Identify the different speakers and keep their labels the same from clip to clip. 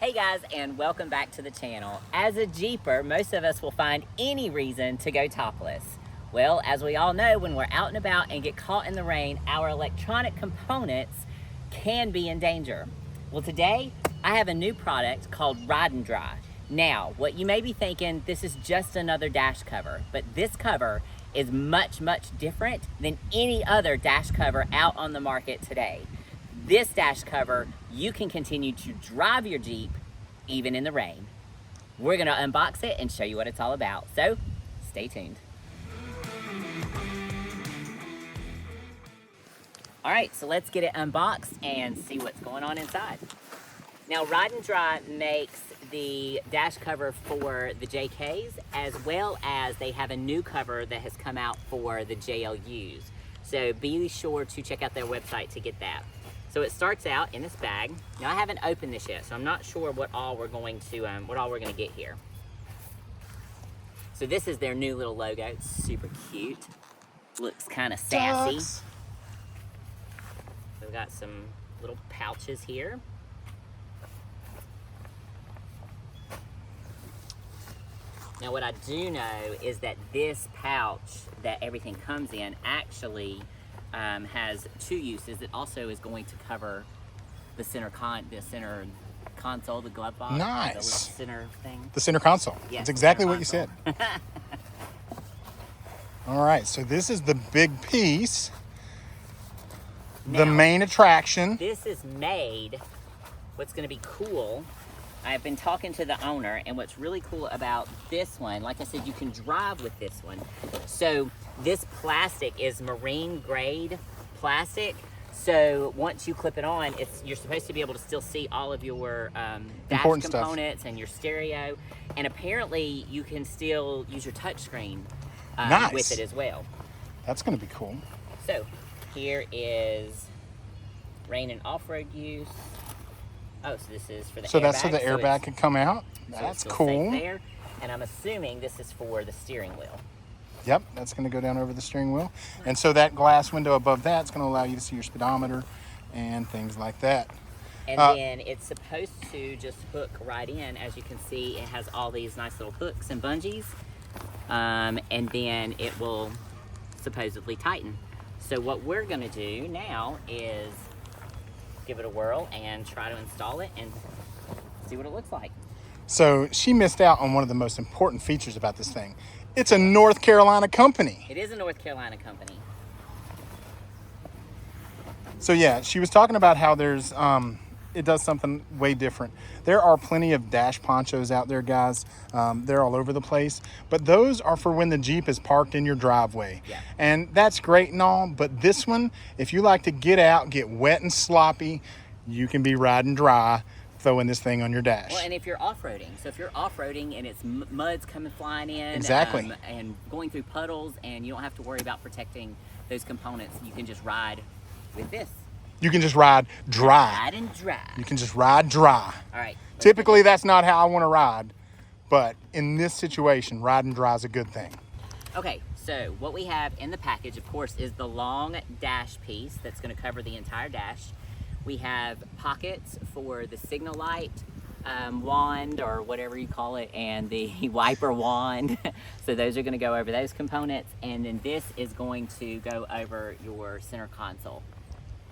Speaker 1: Hey guys, and welcome back to the channel. As a Jeeper, most of us will find any reason to go topless. Well, as we all know, when we're out and about and get caught in the rain, our electronic components can be in danger. Well, today I have a new product called Ride and Dry. Now, what you may be thinking, this is just another dash cover, but this cover is much different than any other dash cover out on the market today. This dash cover, you can continue to drive your Jeep even in the rain. We're gonna unbox it and show you what it's all about. So, stay tuned. All right, so let's get it unboxed and see what's going on inside. Now, Ride and Dry makes the dash cover for the JKs, as well as they have a new cover that has come out for the JLUs. So be sure to check out their website to get that. So it starts out in this bag. Now I haven't opened this yet, so I'm not sure what all we're going to get here. So this is their new little logo. It's super cute. Looks kind of sassy.
Speaker 2: Ducks.
Speaker 1: We've got some little pouches here. Now what I do know is that this pouch that everything comes in actually has two uses. It also is going to cover the center console, the glove box.
Speaker 2: Nice.
Speaker 1: The center thing.
Speaker 2: The center console.
Speaker 1: Yes,
Speaker 2: That's exactly
Speaker 1: center
Speaker 2: what you said. All right, so this is the big piece.
Speaker 1: Now,
Speaker 2: the main attraction.
Speaker 1: This is made, what's gonna be cool, I've been talking to the owner, and what's really cool about this one, like I said, you can drive with this one. So this plastic is marine grade plastic. So once you clip it on, you're supposed to be able to still see all of your dash components and your stereo. And apparently you can still use your touchscreen
Speaker 2: Nice.
Speaker 1: with it as well.
Speaker 2: That's gonna be cool.
Speaker 1: So here is rain and off-road use. Oh, so this is for the airbag.
Speaker 2: So that's so the airbag can come out.
Speaker 1: So
Speaker 2: That's
Speaker 1: it's
Speaker 2: cool.
Speaker 1: safe there. And I'm assuming this is for the steering wheel.
Speaker 2: Yep, that's gonna go down over the steering wheel. And so that glass window above that's gonna allow you to see your speedometer and things like that.
Speaker 1: And then it's supposed to just hook right in. As you can see, it has all these nice little hooks and bungees. And then it will supposedly tighten. So what we're gonna do now is give it a whirl and try to install it and see what it looks like.
Speaker 2: So she missed out on one of the most important features about this thing. It's a North Carolina company.
Speaker 1: It is a North Carolina company.
Speaker 2: So yeah, she was talking about how there's, it does something way different. There are plenty of dash ponchos out there, guys. They're all over the place. But those are for when the Jeep is parked in your driveway.
Speaker 1: Yeah.
Speaker 2: And that's great and all, but this one, if you like to get out, get wet and sloppy, you can be riding dry, throwing this thing on your dash.
Speaker 1: Well, and if you're off-roading, so if you're off-roading and it's mud's coming flying in,
Speaker 2: Exactly.
Speaker 1: And going through puddles, and you don't have to worry about protecting those components, you can just ride with this.
Speaker 2: You can just ride dry.
Speaker 1: Ride and dry.
Speaker 2: You can just ride dry.
Speaker 1: All right.
Speaker 2: Typically, that's not how I want to ride, but in this situation, riding dry is a good thing.
Speaker 1: Okay, so what we have in the package, of course, is the long dash piece that's going to cover the entire dash. We have pockets for the signal light wand, or whatever you call it, and the wiper wand. So those are going to go over those components, and then this is going to go over your center console.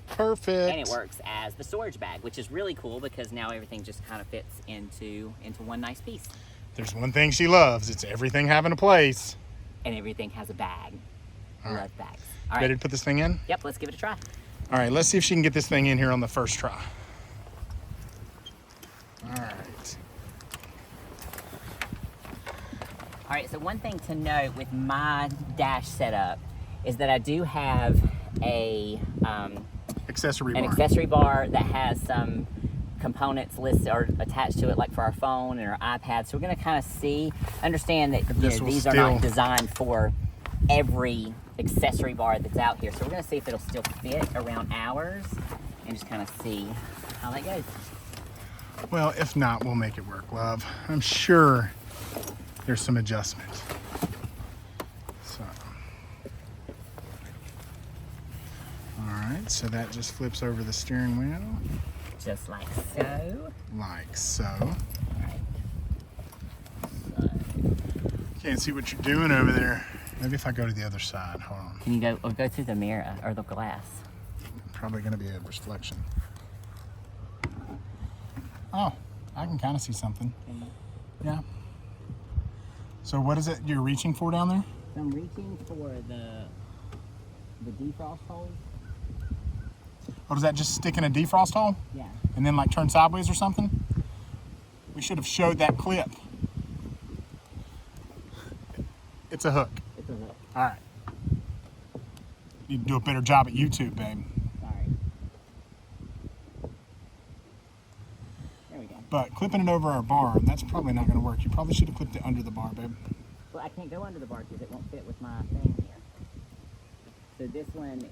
Speaker 2: Perfect.
Speaker 1: And it works as the storage bag, which is really cool because now everything just kind of fits into one nice piece.
Speaker 2: There's one thing she loves. It's everything having a place.
Speaker 1: And everything has a bag.
Speaker 2: All right.
Speaker 1: Love bags. All
Speaker 2: Ready
Speaker 1: right.
Speaker 2: to put this thing in?
Speaker 1: Yep, let's give it a try.
Speaker 2: All right, let's see if she can get this thing in here on the first try. All right.
Speaker 1: All right, so one thing to note with my dash setup is that I do have a
Speaker 2: Accessory
Speaker 1: an
Speaker 2: bar.
Speaker 1: accessory bar that has some components listed or attached to it, like for our phone and our iPad. So we're gonna kind of understand that these are not designed for every accessory bar that's out here. So we're gonna see if it'll still fit around ours and just kind of see how that goes.
Speaker 2: Well, if not, we'll make it work, love. I'm sure there's some adjustment. So. All right, so that just flips over the steering wheel.
Speaker 1: just like so.
Speaker 2: Like so.
Speaker 1: Alright.
Speaker 2: Can't see what you're doing over there. Maybe if I go to the other side, hold on.
Speaker 1: Can you go or go through the mirror or the glass?
Speaker 2: Probably gonna be a reflection. Oh, I can kind of see something. Yeah. So what is it you're reaching for down there?
Speaker 1: I'm reaching for the defrost hole.
Speaker 2: Oh, does that just stick in a defrost hole?
Speaker 1: Yeah.
Speaker 2: And then like turn sideways or something? We should have showed that clip. It's a hook.
Speaker 1: It's a hook.
Speaker 2: All right. You need to do a better job at YouTube, babe.
Speaker 1: Sorry. There we go.
Speaker 2: But clipping it over our bar, that's probably not going to work. You probably should have clipped it under the bar, babe.
Speaker 1: Well, I can't go under the bar because it won't fit with my thing here. So this one,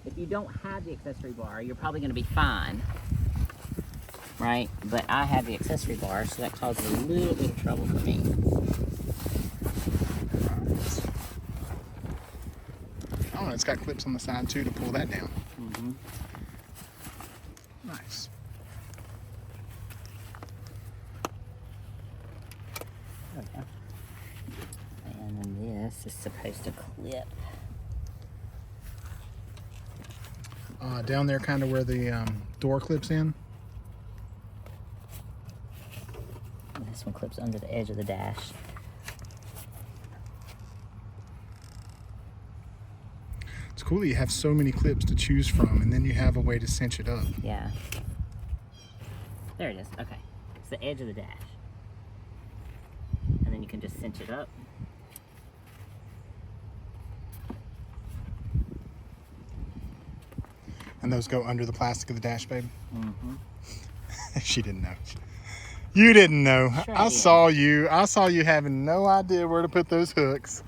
Speaker 1: if you don't have the accessory bar, you're probably going to be fine. Right? But I have the accessory bar, so that causes a little bit of trouble for me.
Speaker 2: Oh, it's got clips on the side too to pull that down.
Speaker 1: Mm-hmm.
Speaker 2: Nice.
Speaker 1: Okay. And then this is supposed to clip.
Speaker 2: Down there kind of where the door clips in.
Speaker 1: This one clips under the edge of the dash.
Speaker 2: It's cool that you have so many clips to choose from, and then you have a way to cinch it up.
Speaker 1: Yeah. There it is. Okay. It's the edge of the dash. And then you can just cinch it up.
Speaker 2: And those go under the plastic of the dash, babe?
Speaker 1: Mm-hmm.
Speaker 2: She didn't know. You didn't know.
Speaker 1: Sure
Speaker 2: I
Speaker 1: did.
Speaker 2: saw you. I saw you having no idea where to put those hooks.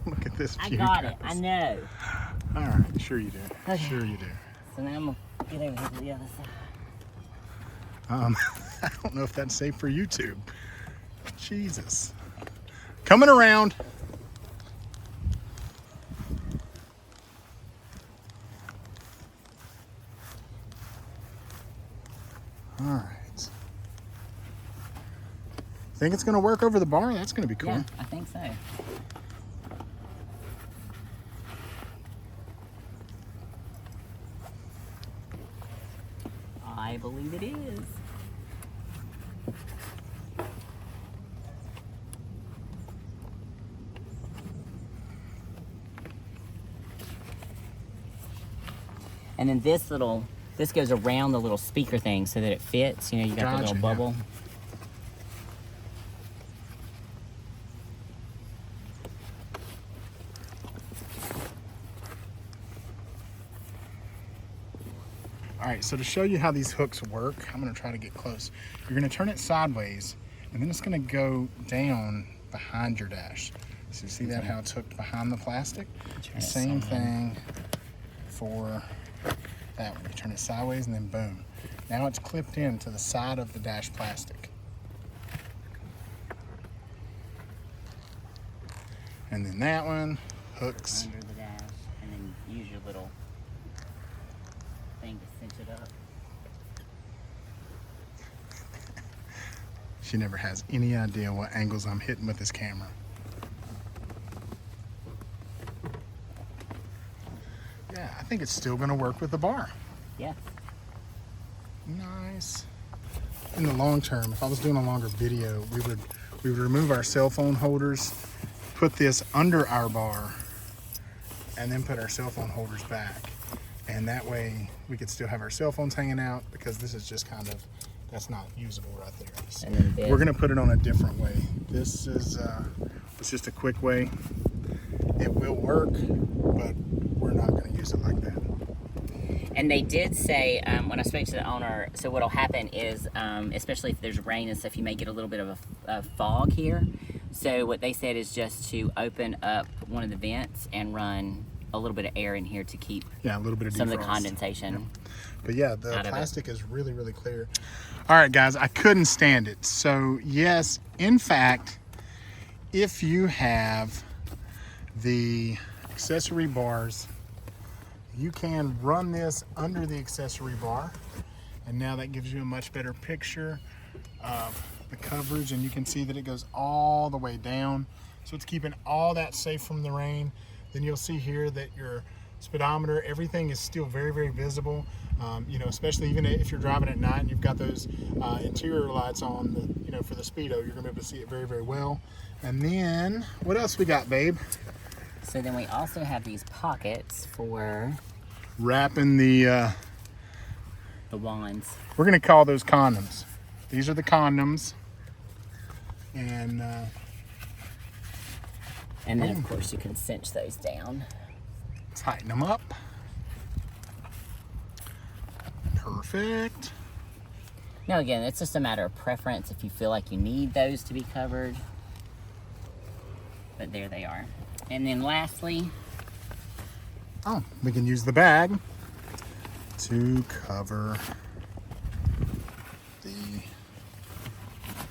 Speaker 2: Look at this
Speaker 1: I
Speaker 2: view,
Speaker 1: got
Speaker 2: guys.
Speaker 1: it. I know.
Speaker 2: All right. Sure you do.
Speaker 1: Okay.
Speaker 2: Sure you do.
Speaker 1: So now I'm going to get over here to the other side.
Speaker 2: I don't know if that's safe for YouTube. Jesus. Coming around. All right. Think it's going to work over the bar? That's going to be cool.
Speaker 1: Yeah, I think so. I believe it is. And then this goes around the little speaker thing so that it fits. You know, you got the
Speaker 2: Gotcha,
Speaker 1: little bubble.
Speaker 2: All right, so to show you how these hooks work, I'm gonna try to get close. You're gonna turn it sideways, and then it's gonna go down behind your dash. So you see that, how it's hooked behind the plastic?
Speaker 1: Turn
Speaker 2: The
Speaker 1: it
Speaker 2: same
Speaker 1: sideways.
Speaker 2: thing for that one. You turn it sideways and then boom. Now it's clipped into the side of the dash plastic. And then that one hooks.
Speaker 1: Under the dash, and then use your little thing to cinch it up.
Speaker 2: She never has any idea what angles I'm hitting with this camera. Yeah, I think it's still gonna work with the bar.
Speaker 1: Yeah.
Speaker 2: Nice. In the long term, if I was doing a longer video, we would remove our cell phone holders, put this under our bar, and then put our cell phone holders back. And that way we could still have our cell phones hanging out, because this is just kind of, that's not usable right there. So
Speaker 1: And then this.
Speaker 2: we're gonna put it on a different way. This is it's just a quick way. It will work, but we're not gonna use it like that.
Speaker 1: And they did say, when I spoke to the owner, so what'll happen is, especially if there's rain and stuff, you may get a little bit of a fog here. So what they said is just to open up one of the vents and run a little bit of air in here to keep
Speaker 2: Yeah, a little bit of
Speaker 1: some of the
Speaker 2: defrost.
Speaker 1: condensation.
Speaker 2: But yeah, the
Speaker 1: out of it.
Speaker 2: plastic is really, really clear. All right, guys, I couldn't stand it. So yes, in fact, if you have the accessory bars, you can run this under the accessory bar, and now that gives you a much better picture of the coverage, and you can see that it goes all the way down, so it's keeping all that safe from the rain. Then you'll see here that your speedometer, everything is still very, very visible. You know, especially even if you're driving at night and you've got those interior lights on, you know, for the speedo, you're gonna be able to see it very, very well. And then what else we got, babe?
Speaker 1: So then we also have these pockets for
Speaker 2: wrapping the
Speaker 1: wands.
Speaker 2: we're gonna call those condoms. These are the condoms, and
Speaker 1: then of course you can cinch those down.
Speaker 2: Tighten them up. Perfect.
Speaker 1: Now again, it's just a matter of preference if you feel like you need those to be covered. But there they are. And then lastly,
Speaker 2: oh, we can use the bag to cover the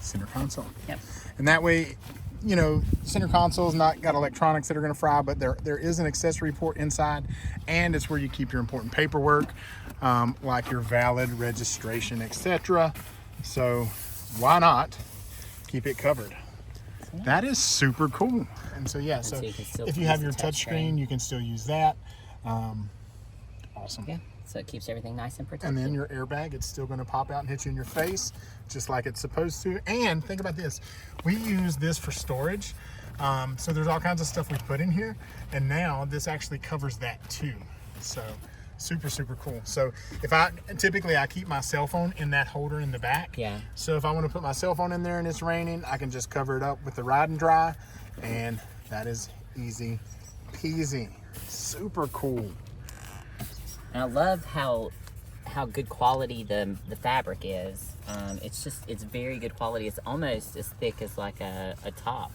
Speaker 2: center console.
Speaker 1: Yep.
Speaker 2: And that way, you know, center console's not got electronics that are going to fry, but there is an accessory port inside, and it's where you keep your important paperwork, like your valid registration, etc. So why not keep it covered? That is super cool. And so yeah, so if you have your touch screen, you can still use that. Awesome.
Speaker 1: Yeah. So it keeps everything nice and protected.
Speaker 2: And then your airbag, it's still going to pop out and hit you in your face, just like it's supposed to. And think about this. We use this for storage. So there's all kinds of stuff we put in here. And now this actually covers that too. So super, super cool. So if typically I keep my cell phone in that holder in the back.
Speaker 1: Yeah.
Speaker 2: So if I want to put my cell phone in there and it's raining, I can just cover it up with the Ride and Dry. And that is easy peasy. Super cool.
Speaker 1: And I love how good quality the fabric is. It's very good quality. It's almost as thick as like a top.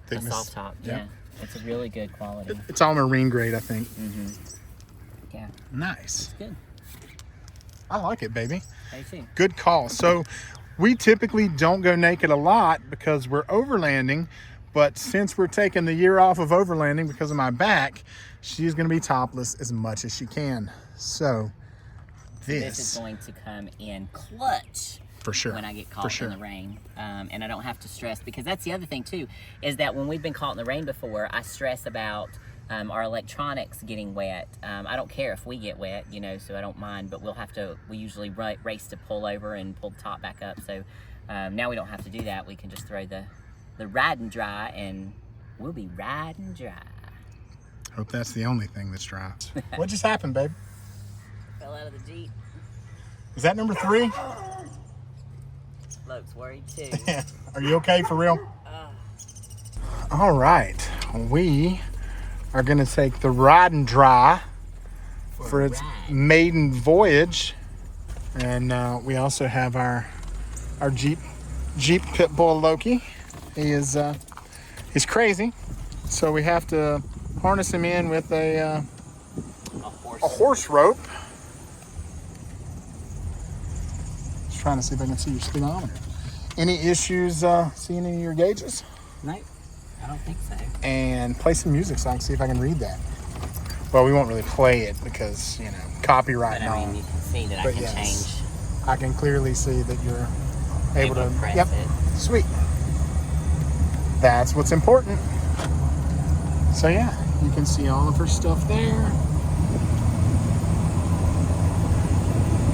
Speaker 2: Thickness.
Speaker 1: A soft top,
Speaker 2: Yep.
Speaker 1: yeah. It's a really good quality.
Speaker 2: It's all marine grade, I think.
Speaker 1: Mm-hmm. Yeah.
Speaker 2: Nice.
Speaker 1: It's good.
Speaker 2: I like it, baby.
Speaker 1: I do too.
Speaker 2: Good call. So we typically don't go naked a lot because we're overlanding, but since we're taking the year off of overlanding because of my back, she's going to be topless as much as she can. So
Speaker 1: this is going to come in clutch
Speaker 2: for sure
Speaker 1: when I get caught in the rain, and I don't have to stress, because that's the other thing too, is that when we've been caught in the rain before, I stress about our electronics getting wet. I don't care if we get wet, you know, so I don't mind, but we usually race to pull over and pull the top back up. So now we don't have to do that. We can just throw the Ride and Dry, and we'll be riding dry.
Speaker 2: Hope that's the only thing that's dry. What just happened, babe?
Speaker 1: Fell out of the Jeep.
Speaker 2: Is that number 3?
Speaker 1: Loke's worried too.
Speaker 2: Are you okay for real? All right. We are going to take the Ride and Dry for its maiden voyage. And we also have our Jeep pit bull Loki. He's crazy. So we have to harness him in with a horse rope. Just trying to see if I can see your speedometer. Any issues seeing any of your gauges?
Speaker 1: No, I don't think so.
Speaker 2: And play some music so I can see if I can read that. Well, we won't really play it because, you know, copyright and all.
Speaker 1: But I mean, you can see that I can change.
Speaker 2: I can clearly see that you're able to
Speaker 1: press
Speaker 2: yep.
Speaker 1: it.
Speaker 2: Sweet. That's what's important. So yeah, you can see all of her stuff there.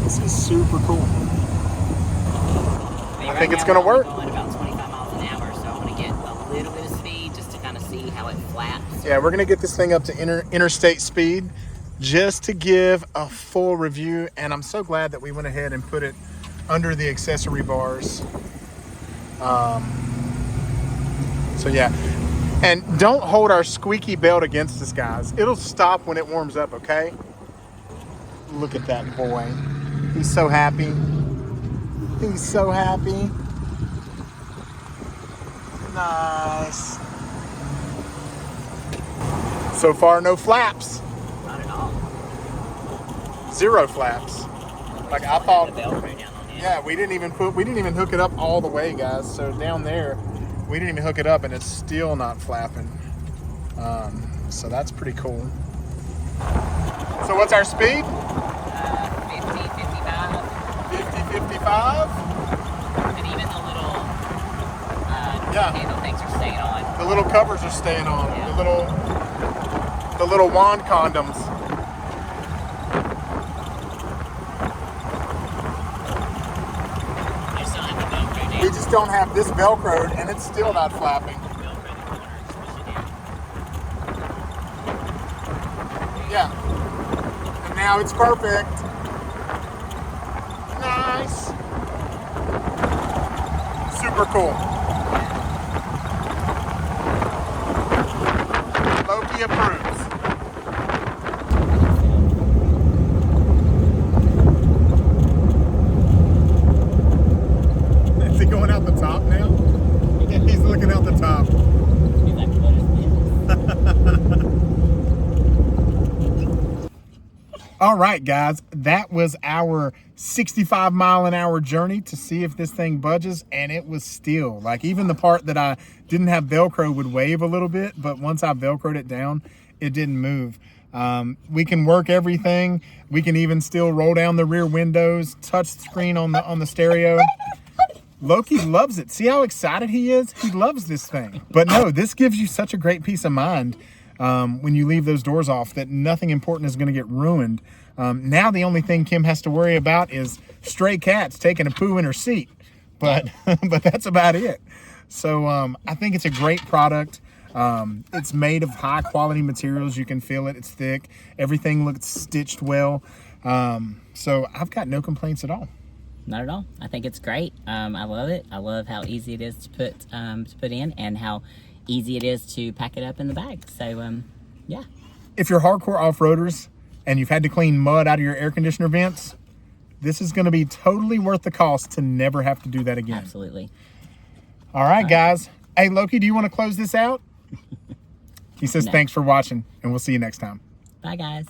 Speaker 2: This is super cool. I think it's gonna work.
Speaker 1: Going about 25 miles an hour, so I want to get a little bit of speed just to kind of see how it flaps.
Speaker 2: Yeah, we're gonna get this thing up to interstate speed just to give a full review, and I'm so glad that we went ahead and put it under the accessory bars. So yeah, and don't hold our squeaky belt against us, guys. It'll stop when it warms up, okay? Look at that boy. He's so happy. He's so happy. Nice. So far, no flaps.
Speaker 1: Not at all.
Speaker 2: 0 flaps. Like I thought.
Speaker 1: The Velcro down on it.
Speaker 2: Yeah, we didn't even hook it up all the way, guys. So down there, we didn't even hook it up, and it's still not flapping. So that's pretty cool. So what's our speed?
Speaker 1: 50, 55.
Speaker 2: 50, 55.
Speaker 1: And even the little
Speaker 2: Yeah.
Speaker 1: handle things are staying on.
Speaker 2: The little covers are staying on.
Speaker 1: Yeah.
Speaker 2: The little wand condoms.
Speaker 1: I still have the Velcro down.
Speaker 2: We just don't have this Velcroed, and it's still not flapping.
Speaker 1: Velcro the corners, push it down.
Speaker 2: Yeah. And now it's perfect. Nice. Super cool. Loki approves. Is he going out the top now? He's looking out the top.
Speaker 1: He's like, what is this?
Speaker 2: All right, guys, that was our 65-mile-an-hour journey to see if this thing budges, and it was still, like, even the part that I didn't have Velcro would wave a little bit, but once I Velcroed it down, it didn't move. We can work everything. We can even still roll down the rear windows, touch screen on the stereo. Loki loves it. See how excited he is? He loves this thing. But no, this gives you such a great peace of mind when you leave those doors off that nothing important is going to get ruined. Now the only thing Kim has to worry about is stray cats taking a poo in her seat. But but that's about it. So I think it's a great product. It's made of high quality materials. You can feel it. It's thick. Everything looks stitched well. So I've got no complaints at all.
Speaker 1: Not at all. I think it's great. I love it. I love how easy it is to put in, and how easy it is to pack it up in the bag. So yeah.
Speaker 2: If you're hardcore off-roaders and you've had to clean mud out of your air conditioner vents, this is going to be totally worth the cost to never have to do that again.
Speaker 1: Absolutely.
Speaker 2: All right, guys. Hey, Loki, do you want to close this out? He says,
Speaker 1: No.
Speaker 2: Thanks for watching, and we'll see you next time.
Speaker 1: Bye, guys.